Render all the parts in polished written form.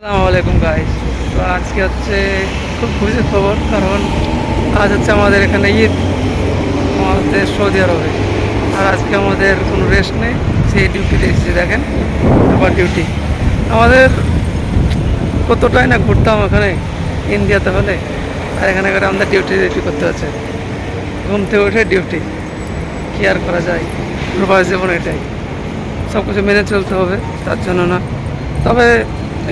আসসালামু আলাইকুম গাইস। তো আজকে হচ্ছে খুব খুশির খবর, কারণ আজ হচ্ছে আমাদের এখানে ঈদ, আমাদের সৌদি আরবে। আর আজকে আমাদের কোনো রেস্ট নেই, সেই ডিউটিতে এসেছি। দেখেন আবার ডিউটি আমাদের কতটাই না ঘুরতাম ওখানে ইন্ডিয়াতে হলে, আর এখানে করে আমাদের ডিউটি করতে হচ্ছে। ঘুম থেকে উঠে ডিউটি, কী আর করা যায়, প্রবাস জীবন এটাই, সব কিছু মেনে চলতে হবে, তার জন্য না। তবে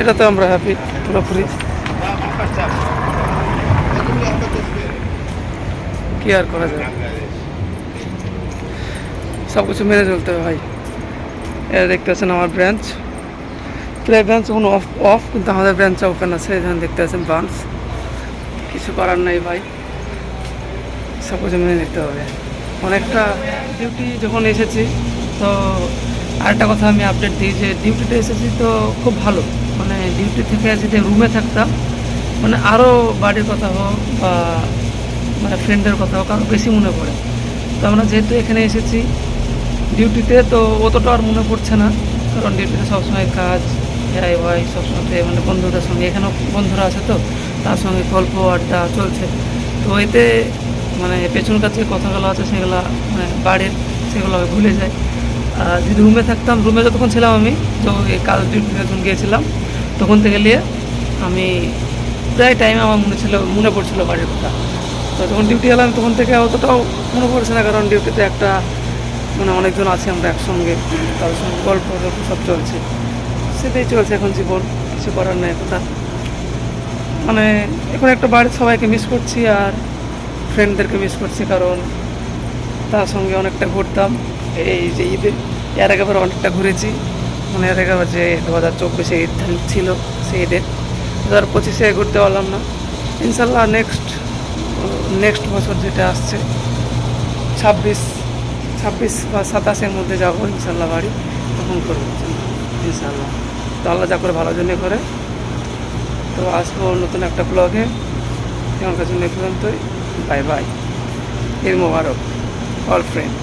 এটা তো আমরা হ্যাপি পুরোপুরি, কী আর করা যায়, সব কিছু মেনে চলতে হবে ভাই। এটা দেখতে পাচ্ছেন আমার ব্রাঞ্চ, প্লে ব্রাঞ্চ এখন অফ অফ কিন্তু আমাদের ব্রাঞ্চটা ওপেন আছে। এখানে দেখতে পাচ্ছেন ব্রাঞ্চ, কিছু করার নাই ভাই, সব কিছু মেনে নিতে হবে। অনেকটা ডিউটি যখন এসেছি, তো আরেকটা কথা আমি আপডেট দিই যে ডিউটিতে এসেছি তো খুব ভালো। মানে ডিউটি থেকে যদি রুমে থাকতাম, মানে আরও বাড়ির কথা হোক বা মানে ফ্রেন্ডের কথা হোক আরও বেশি মনে পড়ে। তো আমরা যেহেতু এখানে এসেছি ডিউটিতে, তো অতটা আর মনে পড়ছে না, কারণ ডিউটিতে সবসময় কাজ এরাই হয় সবসময়, মানে বন্ধুদের সঙ্গে, এখানেও বন্ধুরা আছে, তো তার সঙ্গে গল্প আড্ডা চলছে। তো এতে মানে পেছনকার যে কথাগুলো আছে সেগুলো মানে বাড়ির, সেগুলো আমি ভুলে যাই। আর যদি রুমে থাকতাম, রুমে যতক্ষণ ছিলাম আমি, তো এই কাল ডিউটিতে যখন গিয়েছিলাম তখন থেকে নিয়ে আমি প্রায় টাইম আমার মনে পড়ছিল বাড়ির কথা। তো যখন ডিউটি এলাম তখন থেকে অতটাও মনে পড়ছে না, কারণ ডিউটিতে একটা মানে অনেকজন আছে আমরা একসঙ্গে, তাদের সঙ্গে গল্প সব চলছে, সেটাই চলছে এখন জীবন, কিছু করার নেই এখন। মানে এখন একটা বাড়ির সবাইকে মিস করছি আর ফ্রেন্ডদেরকে মিস করছি, কারণ তার সঙ্গে অনেকটা ঘুরতাম। এই যে ঈদে এর আগেবার অনেকটা ঘুরেছি, মানে এর আগেবার যে 2024-এ ঈদ ছিল সেই ঈদে, 2025-এ ঘুরতে পারলাম না। ইনশাল্লাহ নেক্সট বছর যেটা আসছে 26 বা 27-এর মধ্যে যাবো ইনশাল্লাহ বাড়ি, তখন করবো ইনশাল্লাহ। তো আল্লাহ যা করে ভালোর জন্য করে। তো আসবো নতুন একটা ব্লগে, এখনকার জন্য এই পর্যন্তই। বাই বাই, ঈদ মোবারক অল ফ্রেন্ড।